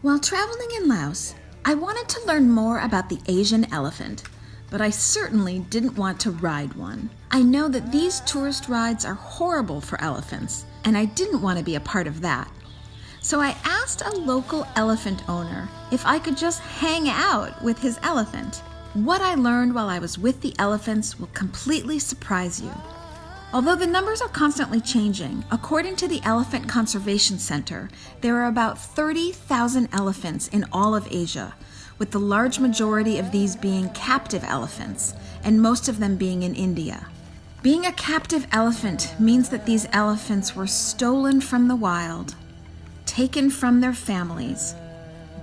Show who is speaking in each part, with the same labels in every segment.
Speaker 1: While traveling in Laos, I wanted to learn more about the Asian elephant, but I certainly didn't want to ride one. I know that these tourist rides are horrible for elephants, and I didn't want to be a part of that. So I asked a local elephant owner if I could just hang out with his elephant. What I learned while I was with the elephants will completely surprise you. Although the numbers are constantly changing, according to the Elephant Conservation Center, there are about 30,000 elephants in all of Asia, with the large majority of these being captive elephants, and most of them being in India. Being a captive elephant means that these elephants were stolen from the wild, taken from their families,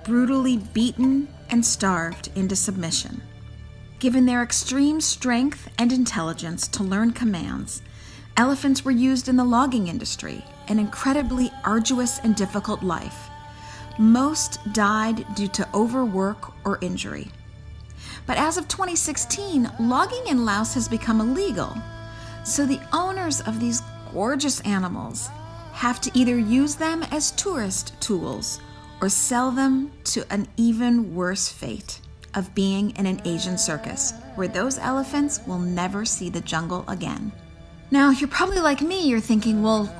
Speaker 1: brutally beaten and starved into submission. Given their extreme strength and intelligence to learn commands, elephants were used in the logging industry, an incredibly arduous and difficult life. Most died due to overwork or injury. But as of 2016, logging in Laos has become illegal. So the owners of these gorgeous animals have to either use them as tourist tools or sell them to an even worse fate of being in an Asian circus, where those elephants will never see the jungle again. Now, you're probably like me, you're thinking, well,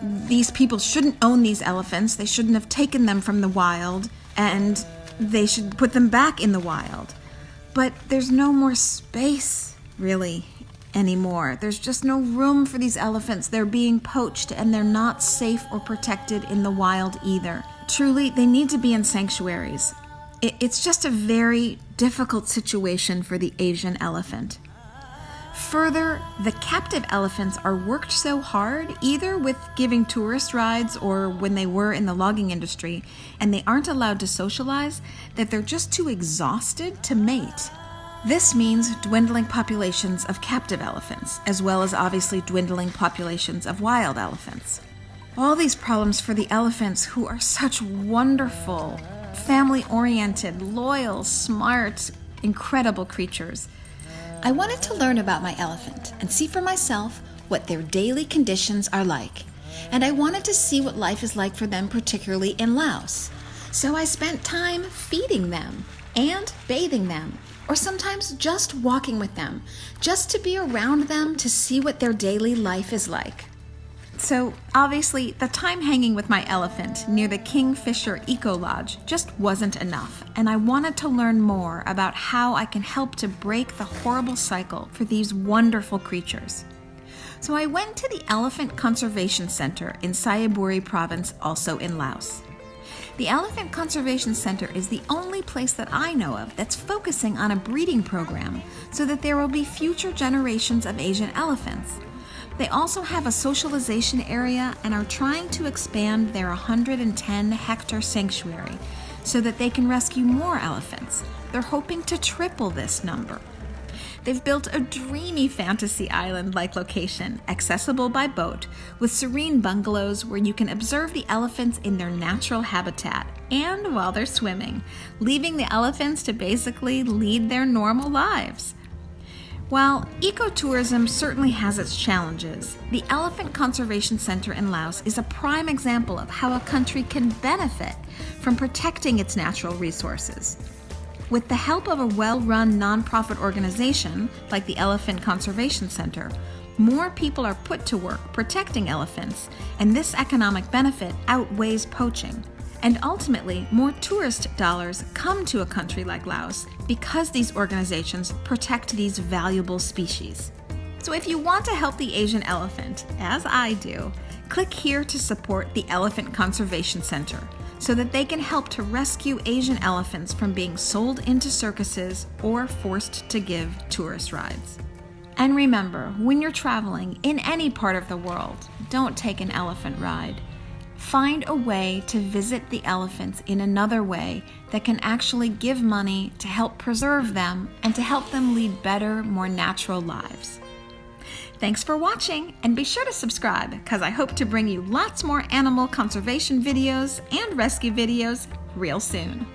Speaker 1: these people shouldn't own these elephants, they shouldn't have taken them from the wild, and they should put them back in the wild. But there's no more space, really, anymore. There's just no room for these elephants. They're being poached, and they're not safe or protected in the wild either. Truly, they need to be in sanctuaries. It's just a very difficult situation for the Asian elephant. Further, the captive elephants are worked so hard, either with giving tourist rides or when they were in the logging industry, and they aren't allowed to socialize, that they're just too exhausted to mate. This means dwindling populations of captive elephants, as well as obviously dwindling populations of wild elephants. All these problems for the elephants, who are such wonderful, family-oriented, loyal, smart, incredible creatures. I wanted to learn about my elephant and see for myself what their daily conditions are like. And I wanted to see what life is like for them, particularly in Laos. So I spent time feeding them and bathing them, or sometimes just walking with them, just to be around them to see what their daily life is like. So obviously, the time hanging with my elephant near the Kingfisher Eco Lodge just wasn't enough, and I wanted to learn more about how I can help to break the horrible cycle for these wonderful creatures. So I went to the Elephant Conservation Center in Sayaburi Province, also in Laos. The Elephant Conservation Center is the only place that I know of that's focusing on a breeding program so that there will be future generations of Asian elephants. They also have a socialization area and are trying to expand their 110-hectare sanctuary so that they can rescue more elephants. They're hoping to triple this number. They've built a dreamy fantasy island-like location, accessible by boat, with serene bungalows where you can observe the elephants in their natural habitat and while they're swimming, leaving the elephants to basically lead their normal lives. While ecotourism certainly has its challenges, the Elephant Conservation Center in Laos is a prime example of how a country can benefit from protecting its natural resources. With the help of a well-run nonprofit organization like the Elephant Conservation Center, more people are put to work protecting elephants, and this economic benefit outweighs poaching. And ultimately, more tourist dollars come to a country like Laos because these organizations protect these valuable species. So if you want to help the Asian elephant, as I do, click here to support the Elephant Conservation Center so that they can help to rescue Asian elephants from being sold into circuses or forced to give tourist rides. And remember, when you're traveling in any part of the world, don't take an elephant ride. Find a way to visit the elephants in another way that can actually give money to help preserve them and to help them lead better, more natural lives. Thanks for watching, and be sure to subscribe because I hope to bring you lots more animal conservation videos and rescue videos real soon.